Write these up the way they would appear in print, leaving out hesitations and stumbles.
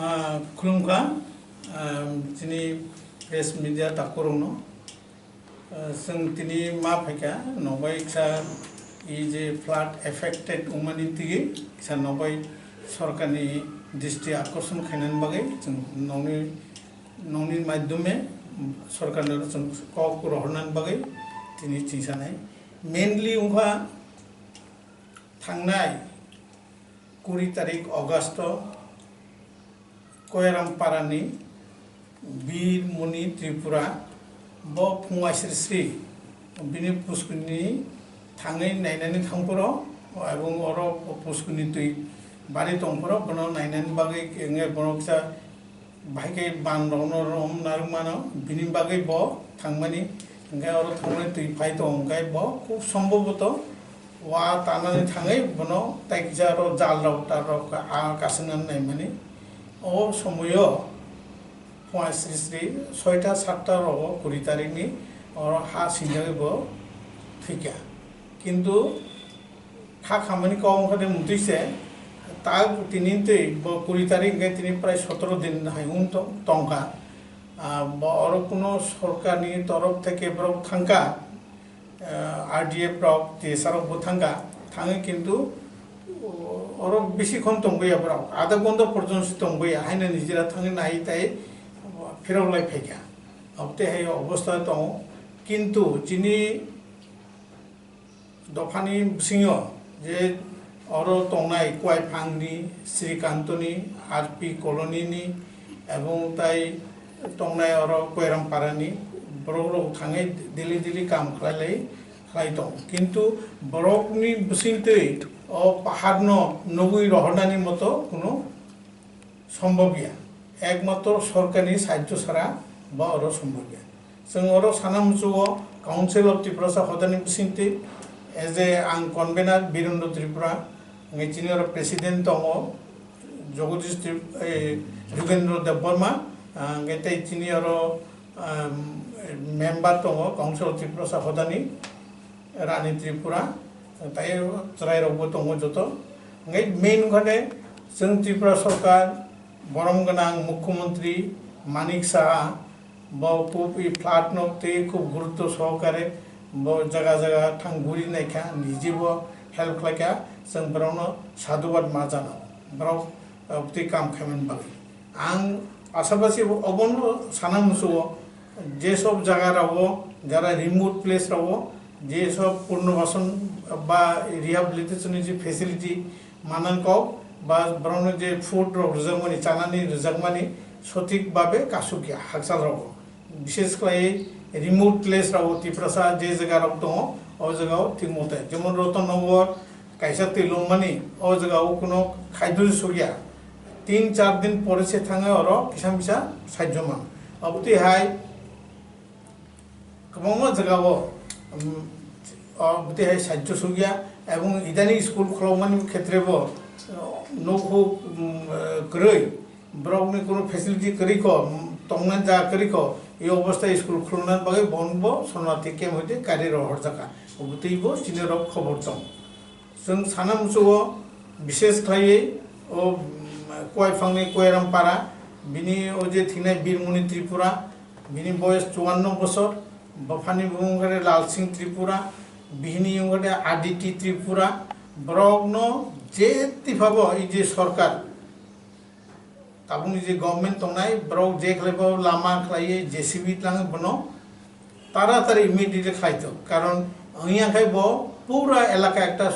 खुलुमखा दिनै press media ताकरनो जों दिनै मा फैका नबाय सा जे फ्लाड एफेक्टेड उमानि तिगि सा नबाय सरकारनि दृष्टि आकर्षण खायनान बागै जों नौनि माध्यमे सरकारनो जों कक रहरनान बागै दिनै चिंसानाय मेनलि उहा थांनाय 20 तारिख अगस्त कोयरामपारानि बीर मुनि त्रिपुरा ब फुंगाश्री बिनि पुष्कुनि थाङै नायनानै थांफोरो एबं अरो पुष्कुनि तुइ बारि दंफोरो बनो नायनानै बागै एंगे बनोक्सा भाइके बानरनो रम नारुमानो बिनि बागै ब थांमानि एंगे अरो थांनानै तुइ फाइ दं एंगे ब खूब सम्भवत वा तानानै थाङै बनो ताइकजा रो जाल राव तार रो कासनानै नायमानि ओ समय फुंगाश्री 6टा 7टा रो 20 तारिखनि और हा सिंजागैबो थैका किन्तु खा खामानि कम खादे मुतिसे ता तिनि तै 20 तारिख गे तिनि प्राय 17 दिन हायउन टंका और कोनो सरकारनि तरफ থেকে ब्रक थांका आरडीएफ ब्रक टीएसआर बो थांका थाङो किन्तु और बेसि खन तंबैया ब्रक आधा घंटा पर्यन्त तंबैया हायना निजिरा थाङो नाय ताय फिरावलाय फैका अबते है अवस्था दं किन्तु जिनि दफानि सिङो जे अरो तंनाय क्वाइफांनि श्रीकान्तनि आरपी कॉलोनी एवं ताई तंनाय अरो कोयरामपारानि ब्रक थाङै दिल्ली काम खालाय दं किन्तु ब्रकनि बिसिंतै ओ पाहाड़नो नगुई रहरनानि मतो कोनो सम्भव गैया एकमात्र सरकारनि साहाय्य छाड़ा बा अरो सम्भव गैया जों अरो सानामजुओ काउंसिल अफ त्रिपुरा हदानि बिसिंतै एज ए आं कन्वेनार वीरेन्द्र त्रिपुरा चिनि अरो प्रेसिडेंट दङ जगदीश युगेन्द्र देवबर्मा गेते चिनि अरो मेम्बार दङ काउंसिल अफ त्रिपुरा हदानि रानी त्रिपुरा ताई रायरावबो दङ जत मेन ओंखायनो जों त्रिपुरा सरकार बरम गोनां मुख्यमंत्री मानिक साहा खूब फ्लाट नौते खूब गुरुत्व सहकारे जगह जगह थांगुरी नायखा निजेबो हेल्प खालायखा जों ब्रावनो साधुबाद मा जानो ब्राव ती काम खायमोन बागै आं आसाबासि अबनो साना मुसुओ जे सब जगह रावो जरा रिमोट प्लेस रावो जे सब पुनर्वासन बा रिहेबिलिटेशन जी फैसिलिटी मानन को बा ब्रावनो जे फुड रजगमानि चानानि रजगमानि सठिक भाबे कासुकिया हाकसाल रावो विशेष खाय रिमोट प्लेस रावो त्रिपुरा जे जगह राव दङ ओ जगह ठीक मते जेमन रतननगर कायसा तिलुमानि ओ जगह कोनो खाद्य सुगिया 3-4 दिन परे से थाङो अरो फिसा फिसा सायजमान अबति हाय कममा जगह अबति हाय सायज सुगिया एवं इदानी स्कूल खलमानि क्षेत्रेबो नखौ गरै ब्रकनि कोनो फेसिलिटी करिको तंगनान जा करिको ए अवस्था स्कूल खुलना बागै बनबो सनाति केम होते कार्य रहर जाका अबतिबो चिनेर खबर दं जों सानामसुओ विशेष खायै ओ कोयफांनि कोयरामपारा बिनि ओ जे थिनाय बीरमुनि त्रिपुरा बिनि बयस 54 बছর बफानि बुंगरे लाल सिंह त्रिपुरा बिनि उंगरे आदिति त्रिपुरा ब्रकनो जेति भाबो इ जे सरकार ताबुनि जे गवर्नमेंट तंनाय ब्रक जे खलायबो लामा खलायै जेसीबी लाङो बनो तारातारि इमिडिएटली खायतो कारण अइया खायबो पूरा एलाका एकटा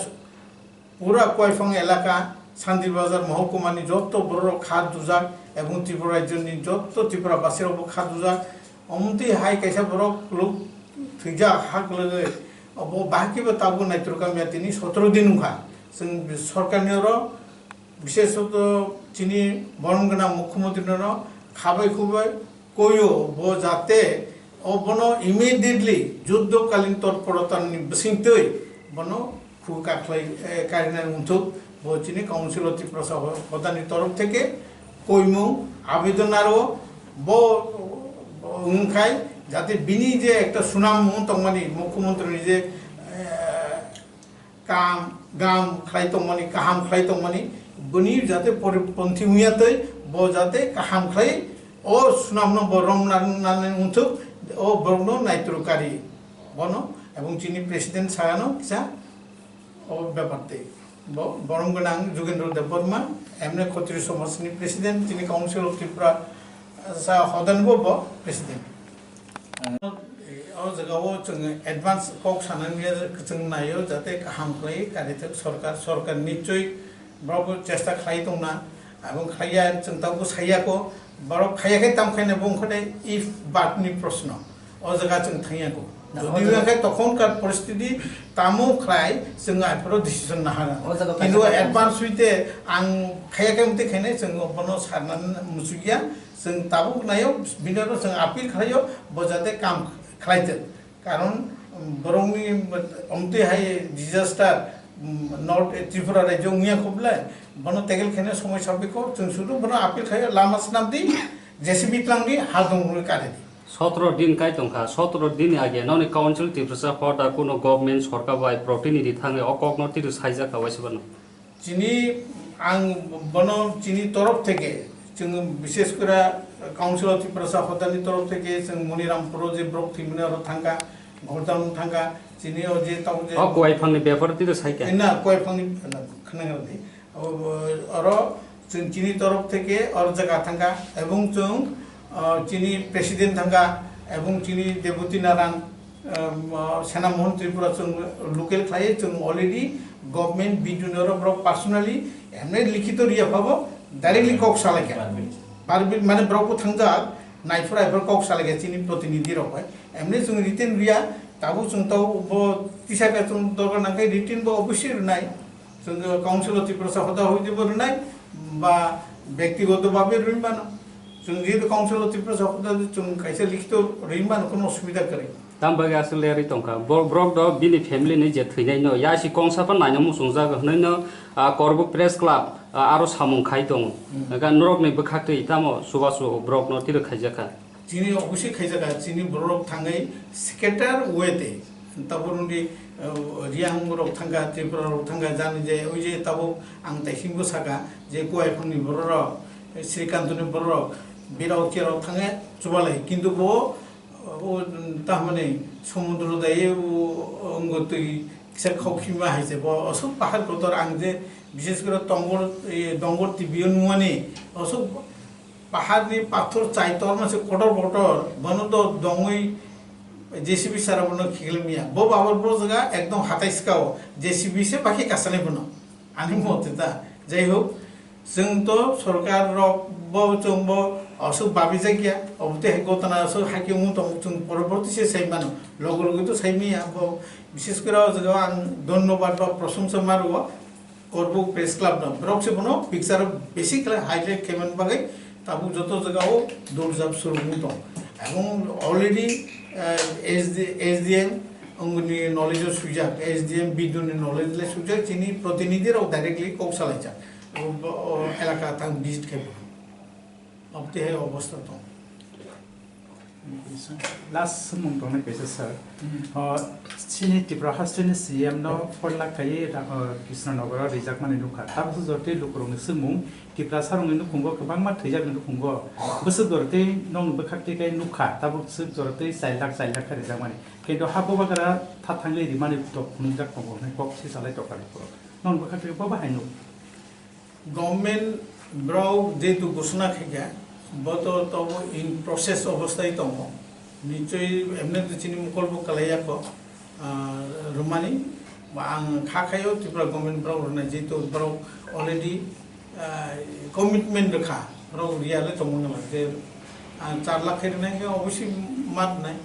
पूरा कोयफां एलाका शांति बाजार महकुमानि जत्तो बड़ खाद दुजाक एवं त्रिपुरा राज्यनि जत्तो त्रिपुराबासिरावबो खाद दुजाक अमति हाय कैसा ब्रक लोक थैजा हाक लगे अब बाकिबो ताबु नायत्रकामिया तिनि 17 दिन उखा जों सरकारनिरो विशेषत चिनि बरम गोनां मुख्यमंत्रीनो खाबाय खुबाय कयो बो जाते बनो इमिडिएटली युद्धकालीन तत्परतानि बिसिंतै बनो खुका खाय कारिनाय उन्थुक बो चिनि काउंसिल अफ त्रिपुरा हदानि तरफ থেকে কইমু आवेदन आरो बो उनखाय जाते बिनि जे একটা সুনাম তংমানি মুখ্যমন্ত্রী যে काम गाम खालायतंमानि काहाम खालायतंमानि बनि जाते परिपन्थी हुयातै bo jate kaham khlai o sunamno borom nan untuk o borno naitru kari bono এবং চিনি প্রেসিডেন্ট সাগানো কিসা ও ব্যাপারতে বরং গোনাং যোগেন্দ্র দেববর্মা এমনি ক্ষত্রিয় সমাজনি প্রেসিডেন্ট তিনি কাউন্সিল অফ ত্রিপুরা সা হদানবো প্রেসিডেন্ট ও জায়গাও जों एडवांस কক সানানিয়া जों नायो जाते गाहाम खालाय कारिथक सरकार निश्चय ब्रावबो चेष्टा खालाय दंना এবং खाया जों ताबो सायाको बरक खायाखै तामखायने बुंखदे इफ बातनि प्रश्न ও জায়গা जों थायाको যদি ওকে তখনকার পরিস্থিতি তামো খাই जों আইফোর ডিসিশন না হারা কিন্তু অ্যাডভান্স হইতে আং খায়াকে মতে খাইনে जों বনো সারনান মুসুগিয়া जों তাবো নাयो বিনর जों আপিল খাইयो বজাতে কাম খাইতে কারণ বরংনি অমতে হাই ডিজাস্টার নর্থ ত্রিপুরা রাজ্য মিয়া খুবলে বনো তেগেল খাইনে সময় সাবিকো जों শুধু বনো আপিল খাইयो লামা স্নামদি জেসিবি প্লাংনি হাদং কারে 17 दिन काय तंखा 17 दिन आगे ननि काउन्सिल टिप्सा फटा कुनो गभर्नमेन्ट सरकार बाय प्रतिनिधि थाङे अकक नति साइजा खावाइसबन চিনি আং বনো চিনি তরফ থেকে जों বিশেষ করে কাউন্সিল অফ ত্রিপুরা হদানি তরফ থেকে जों মনিরামপুর যে ব্রক থিমনার থাঙ্গা ঘরদাম থাঙ্গা চিনি ও যে তাও যে কয় ফাংনি বেপারতি সাইকে না কয় ফাংনি খানাগারদি আর जों চিনি তরফ থেকে আর জায়গা থাঙ্গা এবং जों চিনি প্রেসিডেন্ট থাঙ্গা এবং চিনি দেবতী নারায়ণ সেনা মোহন ত্রিপুরা जों লোকেল খাই जों অলরেডি গভর্নমেন্ট বিজুনর ব্রক পার্সোনালি এমনি লিখিত রিয়া পাবো ডাইরেক্টলি কক সালাইকে পারবি মানে ব্রক থাঙ্গা নাইফরা এবার কক সালাইকে চিনি প্রতিনিধি রকয় এমনি जों রিটেন রিয়া তাবু जों তাও তিসাকা जों দরকার নাকাই রিটেন বা অবশ্যই নাই जों কাউন্সিল অফ ত্রিপুরা হদা হই দিব নাই বা ব্যক্তিগতভাবে রইবানো जों जेहेतु काउन्सिल अफ त्रिपुरा हदा जों कायसे लिखित रइबानो कोनो असुबिदा करे ताम बागे असले रि तंखा ब्रक द बिनि फैमिली नि जे थैनाय न यासि कंसापा नायनो मुसुंजा गहनैनो करब प्रेस क्लब आरो सामुं खाइ दं गा नरक नै बखाखै तामो सुबासु ब्रक न तिर खाइजाखा चिनि अबसि खाइजाखा चिनि ब्रक थाङै सेक्रेटार वेते ताबरुनि रियां ब्रक थांगा त्रिपुरा रक थांगा जानि जे ओइ जे ताबो आं ताइसिंबो सागा जे गयफोरनि बर श्रीकान्तनि बर बिराव केराव थाङे जुबालाय किन्तु बो ও তাহমানে সমুদ্র দায়ে অঙ্গতই কিসা খাওখিমা হাইছে ব অসব পাহাড় কতর আং যে বিশেষ করে ডঙ্গর টিবিয়ন মুয়ানি অসব পাহাড়নি পাথর চাইতর মাসে কটর বটর বন তো দঙ্গই জেসিবি সারা বন খিগলমিয়া ব বাবর বড় জায়গা একদম হাতাইসকাও জেসিবি সে বাকি কাসানে বন আনি মতে তা যাই হোক जों तो सरकार रक ब जों ब असुख बाबी जायगिया अबते गतना असु हाकिमु तो जों परबर्ती से साइमानो लग लग तो साइमिया ब विशेष करे जगह आं धन्यवाद बा प्रशंसा मारबो करबो प्रेस क्लब न ब्रक से बनो पिक्चर बेसिकली हाइलाइट केमन बागै ताबु जत जगह दौड़जाब शुरू मुतो এবং অলরেডি এসডিএম अंगनि नलेज सुजाक एसडीएम बिदुनि नलेज ले सुजाक चिनि प्रतिनिधि र डाइरेक्टली কক सालायचा এলাকা তাং ভিজিট খাইব অবতে হে অবস্থা তো লাস্ট সমন তো নেকেছে স্যার চিনি ত্রিপুরা হাস্টেনি সিএম ন 4 লাখ খাই কৃষ্ণনগর রিজাক মানে নুখা তাবসু জতে লুকরংনি সুমুং ত্রিপুরা সারংনি নুখুঙ্গ गोबां मा थैजाक नुखुंग बसु दरते नं बखाक्ति गाय नुखा ताबसु जरते 4 लाख रिजाक माने किन्तु हाबो बागरा थाथांले रिमानि तो खुनुजाक दंग ने कक सि सालाय तकारि पर नं बखाक्ति बाबा हायनु गवर्नमेंट ब्राउ जेतु घोषणा खाइगा बतो तब इन प्रोसेस अवस्थाय दङ निश्चय एमने चिनि मुकलबो कलायाको रुमानी आं खाखायो त्रिपुरा गवर्नमेंट ब्राउ रनाय जेतु ब्राउ अलरेडी कमिटमेंट रखा ब्राउ रियाले दङ जे 4 लाख रनाय अवश्य मात नाय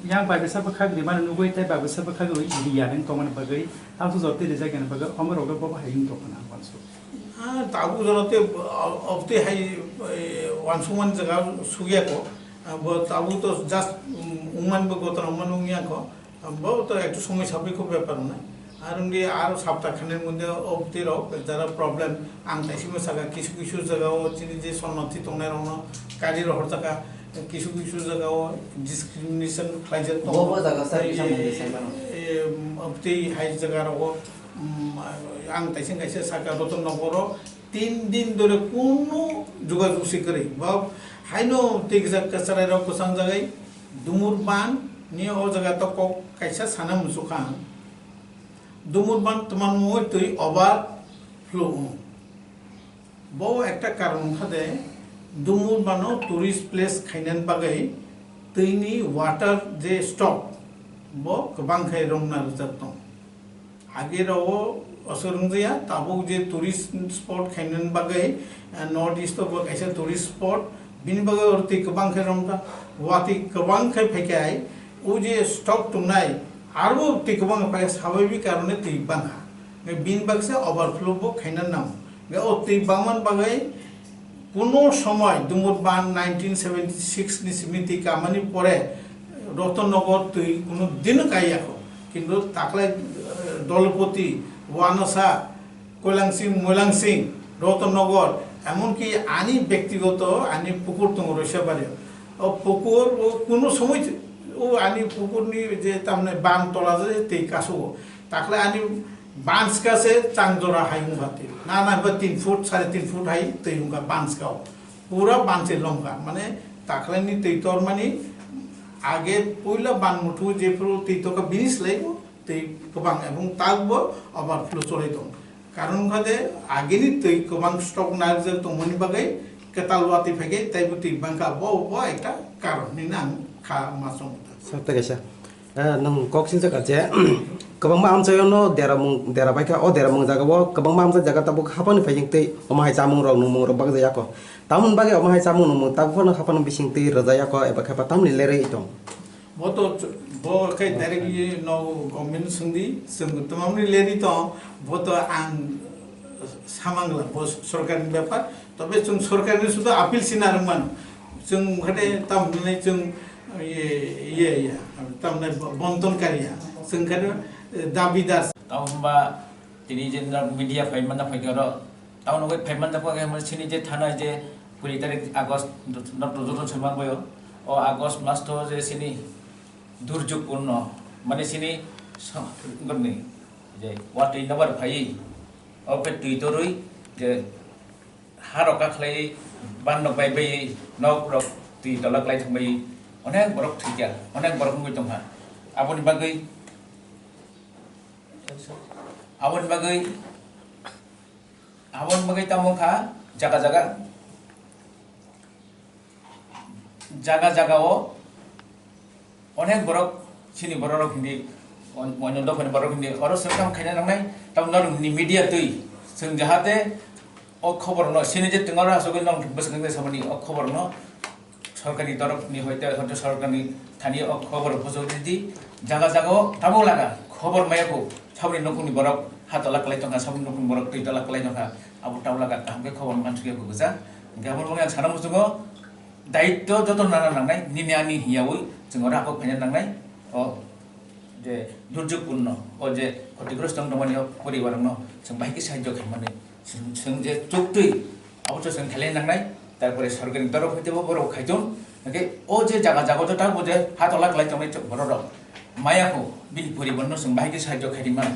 yang bai besa bakha griman nugoi tai bai besa bakha goi iria neng toman bagai tabu zote le jagan baga amro ga baba haing to kana wansu tabu jorote ofte hai wansuman jaga sugia ko bo tabu to just uman bo gotan uman ungia ko bo to ekটু সময় সাপেক্ষ ব্যাপার না আর উনি আর সপ্তাহখানের মধ্যে অবধি rock যারা problem আং তাইসিমো Saga কিছু কিছু জায়গাও চিনি যে সন্নতি তংনার অন্য কাজের হর জায়গা কিছু কিছু জায়গাও ডিসক্রিমিনেশন খাইছে তো বড় জায়গা স্যার সামনে সাইবানো অবধি হাই জায়গার আং তাইসিং কাইছে সাকা রতন নগর 3 दिन धरे कोनो যোগাযোগ सिकरे बा हाइनो तेगजा कचरा कोसां जगाय दुमुर बान नि ओ जगह तो को कैसा साना मुसुखा दुमुर बान तमान मोय तै ओभार फ्लो बो एकटा कारण खादे दुमुर बानो टूरिस्ट प्लेस खाइनान बागै तैनि वाटर जे स्टॉक बो गोबां खाय रंना रजात आगे राव असरंजिया ताबो जे टूरिस्ट स्पॉट खाइनान बागै नॉर्थ ईस्ट बो कैसा टूरिस्ट स्पॉट बिनि बागै औरति गोबां खाय रंगा वाति गोबां खाय फैखाय ओ जे स्टॉक तुमनाय आरो ति गोबां फाय स्वाभाविक कारणे ति बांगा बिन बागसे ओभारफ्लो बो खाइनान नाम गे ओ ति बांगमान बागै কোনো সময় দুমুর বান 1976 नि समिति कामानि परे रतनगर তুই কোনো দিন কাইয়াখো কিন্তু তাকলাই দলপতি ওয়ানসা কৈলাংসিং মৈলাংসিং রতনগর এমনকি আনি ব্যক্তিগত আনি পুকুর তো রইসা পারে ও পুকুর ও কোনো সময় ও আনি পুকুরনি যে তামনে বান তলা যে তেই কাছো তাকলে আনি बांस का से चांगजोरा हाई मुंगाते ना 3 फुट 3.5 फुट हाई तै मुंगा बांस का पूरा बांसे लंका माने ताखलानि तैतर माने आगे पहिला बान मुठु जेफ्रु तैतो का बिनिस लाइबो तै गोबां एबं तागबो ओभारफ्लो चलै दं कारण खादे आगेनि तै गोबां स्टक नारजो तमनि बागै केतालवाति फैगे तैबो तै बांका बो एकटा कारण नि नाम खा मासं सबटा गेसा नों कक्सिन जगाजे गोबां आमचायावनो देरा बायका ओ देरा मं जागाबो गोबां आमचा जागा ताबो खापानि फायजोंतै अमाहाय जामुं रं नुमुं रं बाग जायाको तामुन बागे अमाहाय जामुं नुमुं ताबोनो खापानि बिसिंतै रजायाको एबा खापा तामनि लेरै दं बतो बो कई डायरेक्टली नो गवर्नमेंट संदी जों तमामनि लेरि तो बतो आं सामांगला बो सरकारनि ब्यापार तबे जों सरकारनि सुदा आपिल सिनारमान जों खाते तामनै जों ये तामनै बन्टनकारिया जों खाते दाबिदार ताउनबा तिनि जे मीडिया फाइमान फाइगर ताउन वे फाइमान दपा के हमर सिनि जे थाना जे 20 तारिख আগস্ট नट जोजन समान भयो ओ আগস্ট मास तो जे सिनि दुर्योगपूर्ण माने सिनि गनि जे वाटै नबर फाइ ओ पे ट्विटरइ जे हारका खलै बान बाय बाय नक रक ति दलक लाई थमै अनेक बरक थिया अनेक बरक मुइ दंहा आबनि बागै आवन bagai tamongkha jaga o onek borok sini borok hindi monondo phone borok hindi oro sekam khaina nangnai tamnor ni media tui sing jahate o khobor no sini je tengora asogoi nong besang samani o khobor no सरकारी तरफ नि होइते हते सरकारनि थानी ओ खबर पजोदि जागा जागा ताबो लागा खबर मायाको साबनि नखुनि बरक हातला कलाई तंगा साबनि नखुनि बरक तैतला कलाई तंगा आबो टावला गा तामके खबर मानसुके गोजा गाबन मगे साना मुसुगो दायित्व जतो नाना नांनाय निनियानि हियावै जों राखो फायना नांनाय ओ जे दुर्योगपूर्ण ओ जे क्षतिग्रस्त दंमनि परिवारनो जों बायके साहाय्य खालामनानै जों जे चुक्ति आबो जों खालाय नांनाय তারপরে সরকারি তরফ হইতে বড় খাইজন নাকি ও যে জায়গা জায়গাটা তা বুঝে হাত লাখ লাখ জমাই বড় মায়াকো বিল পরিবহন সং বাহিকে সাহায্য খাইমান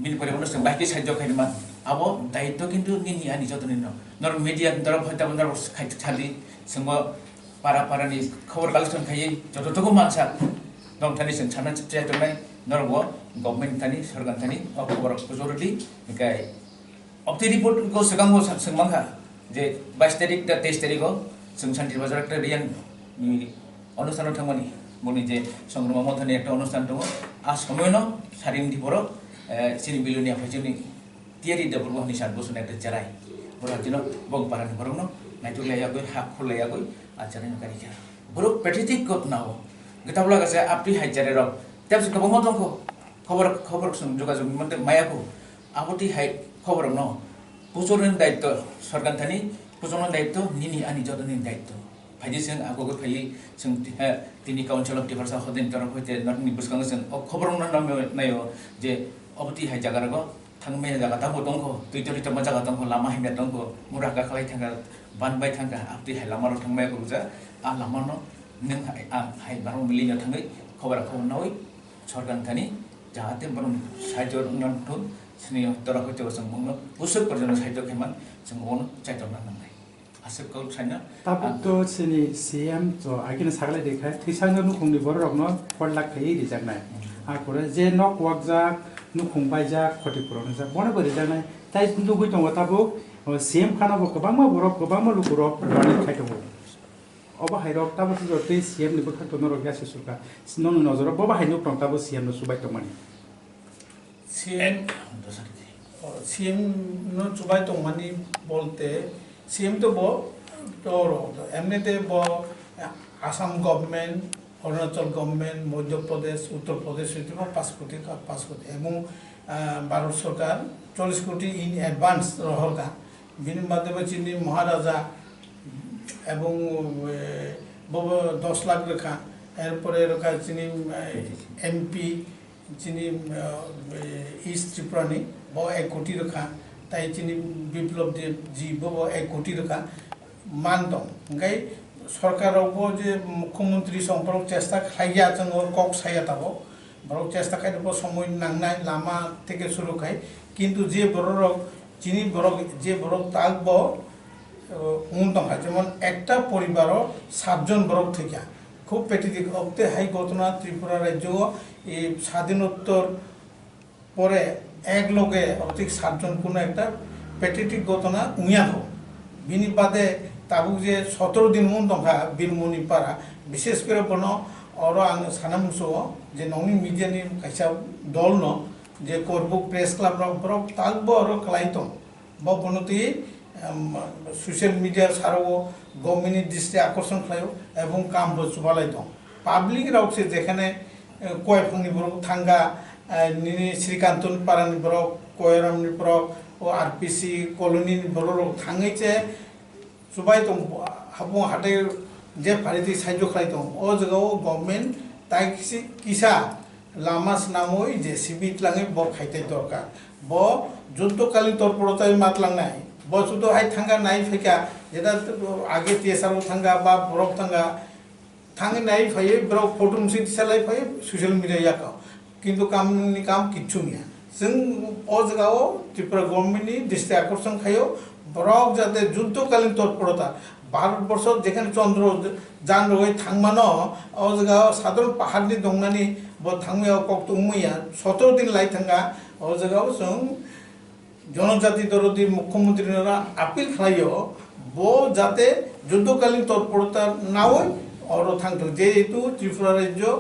বিল পরিবহন সং বাহিকে সাহায্য খাইমান আবো দায়িত্ব কিন্তু নিনি আনি যতনি নর মিডিয়া তরফ হইতে বন্ধ খাইছালি সঙ্গ পারা পারানি খবর কালেকশন খাই যতটুকু মানসা দম থানি সং ছানা চিয়া তনাই নরব গভর্নমেন্ট থানি সরকার থানি খবর জরুরি গাय অপটি রিপোর্ট को सगांगो संगमांखा जे 22 तारिख दा 23 तारिख हो जों शान्ति बाजार একটা রিয়ান অনুষ্ঠান থামনি বনি যে সংগ্রাম মথনে একটা অনুষ্ঠান দङ आ সময়ন সারিন্দি বড় সিনি বিলুনিয়া ফাইজনি তিয়ারি দবল বহনি সাত বছর একটা জারাই বড় দিন বং পারানি বরং নাইতুলায়া গই হাক খুলায়া গই আচারণ কারিকা বড় পেটিটিক ঘটনা हो গতাবলা গাছে আপনি হাইজারে র তাবস কবং মতংকো খবর সং যোগাযোগ মতে মায়াকো আবতি হাই খবর ন पुजोरनि दायित्व सरकार थानी पुजोरनि दायित्व निनि आनि जदनि दायित्व फाइदि जों आगोगो फाइ जों तिनि काउन्सिल अफ डिफेन्स हदेन तरफ होते नटनि बुसखांग जों खबर नायो जे अबति हाय जागारगो थांमे जागा ताबो दंखो दुइतरि तमा जागा दंखो लामा हायना दंखो मुरागा खालाय थांगा बानबाय थांगा आपति हाय लामा र थांबाय गुजा आ लामा न नों हाय बारो मिलिना थाङै खबर नावै सरकार थानी जाहाते बरम scissor नन्थु sini tora ko to sang mong usuk perjalanan saya to keman sang on cai to nang nai asuk kau sana Tabuk तो सिनी CM जो आगिन सागले देखा थिसांग नुखुंनि बररकनो 4 लाख खायै रिजाकनाय आखुरे जे नक वाकजाक नुखुंबायजा खटिपुरनो जा बने बरि जानाय ताइ लुगै दङ ताबुक CM खानाबो गोबांमा बरफ गोबांमा लुगुरक बानि खायदङ अबा हायरक ताबुक जते CM नि बखा तनो रग्या सेसुका ननु नजर बबा हायनु प्रंताबो CM न सुबाय तमानि CM no chubai tong mani bolte CM to bo toro emne te bo Assam government Arunachal government Madhya Pradesh Uttar Pradesh ete bo 5 koti এবং ভারত সরকার 40 কোটি ইন অ্যাডভান্স রহলকা বিন মাধ্যমে চিনি মহারাজা এবং 10 লাখ রেখা এরপরে রেখা চিনি এমপি চিনি ইস্ট ত্রিপুরানি ব 1 কোটি রেখা তাই চিনি বিপ্লব দেব জি ব 1 কোটি রেখা মান দं ओंखाय सरकारावबो जे मुख्यमंत्री सम्पर्क चेष्टा खालाया जोङो कक साया ताबो बरक चेष्टा खायबो समय नांनाय लामा থেকে শুরু খাই কিন্তু যে বড়রক চিনি বড় যে বড় তাকবো উন্নতম যেমন একটা পরিবারও 7 জন বড় থেকে খুব পেটিদিক অবতে হাই ঘটনা ত্রিপুরা রাজ্য এই স্বাধীনোত্তর পরে এক লগে অধিক 7 জন কোনো একটা পেটিটিক ঘটনা উইয়া हो বিনি বাদে তাবুক যে 17 দিন উন্নতমা বীরমণি পারা বিশেষ করে বনো और आं सानामुसो जे नंनि मीडियानि कायसा दल न जे करबुक प्रेस क्लाब रक तालबो और क्लाइटम ब बनति सोशल मीडिया सारो गवर्नमेंट दृष्टि आकर्षण खायो एवं काम बो सुबालाय दं पाब्लिक रावसे जेखाने कयफंनि बरक थांगा निनि श्रीकान्तन पारानि बरक कयरामनि बरक ओ आरपीसी कॉलोनी बरक थाङैचे सुबाय दं हाबो हाटे जे फारिति साइजो खालायदं अ जगाव गवर्नमेंट ताइ किसा लामा नामय जेसीबी लाङै ब खायते दरकार ब जुद्धकालीन तत्परताय मातलांनाय ब जुद्ध हाय थांगा नाय फैका जेदा आगे टीएसआर थांगा बा बरक थांगा थाङै नाय फैयो बरक फटो मुसि दिसालाय फैयो सोशल मीडिया याका किन्तु कामनि काम किच्छु गैया जों अ जगाव त्रिपुरा गवर्नमेंटनि दृष्टि आकर्षण खायो बरक जाते जुद्धकालीन तत्परता भारतवर्ष जेखाने चंद्र जान रगै थांमानो अ जगा साधारण पाहाड़नि दंनानि ब थांमायाव कक्त उमैया 17 दिन लाई थांगा अ जगाव जों जनजाति दरदि मुख्यमंत्रीनरा आपिल खालायो ब जाते युद्धकालीन तत्परता नावै और थांथो जेहेतु त्रिपुरा राज्य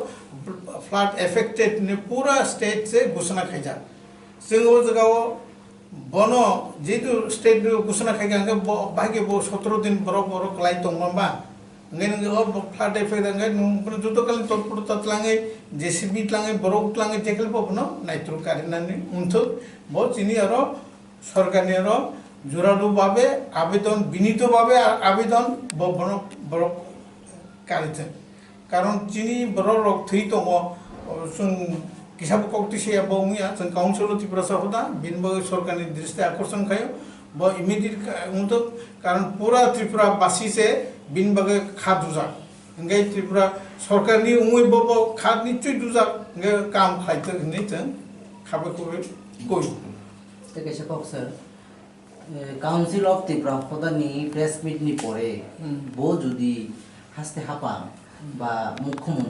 फ्लाड एफेक्टेड ने पूरा स्टेट से घोषणा खायजा जों अ जगाव बनो जेतु स्टेट घोषणा खायगा बागे बो 17 दिन बरक बरक लाई दंबा ngai ngai flood effect ngai नुन जुद्धकालीन तत्परता तलाङै जेसीबी तलाङै बरक तलाङै टेकल पबनो नाइट्रो कारिनानि उन्थो ब चिनि आरो सरकारनि आरो जुरादु भाबे आवेदन बिनीत भाबे आवेदन ब बरक कारिते कारण चिनि बरक थै दङ जों किसाब कक्तिसे बौमिया जों काउन्सिल त्रिपुरा सभा बिनबो सरकारनि दृष्टि आकर्षण खायो ब इमिडिएट उन्थो कारण पूरा त्रिपुरा बासी से बिनबगे खाद दुजा इंगे त्रिपुरा सरकारनि उमै बबो खाद निचय दुजा इंगे काम खायते नि जों खाबे कोबे गय ते कैसे कक सर काउन्सिल अफ त्रिपुरा पदानि प्रेस मिट नि परे बो जुदि हास्ते हापा बा मुख्यमंत्री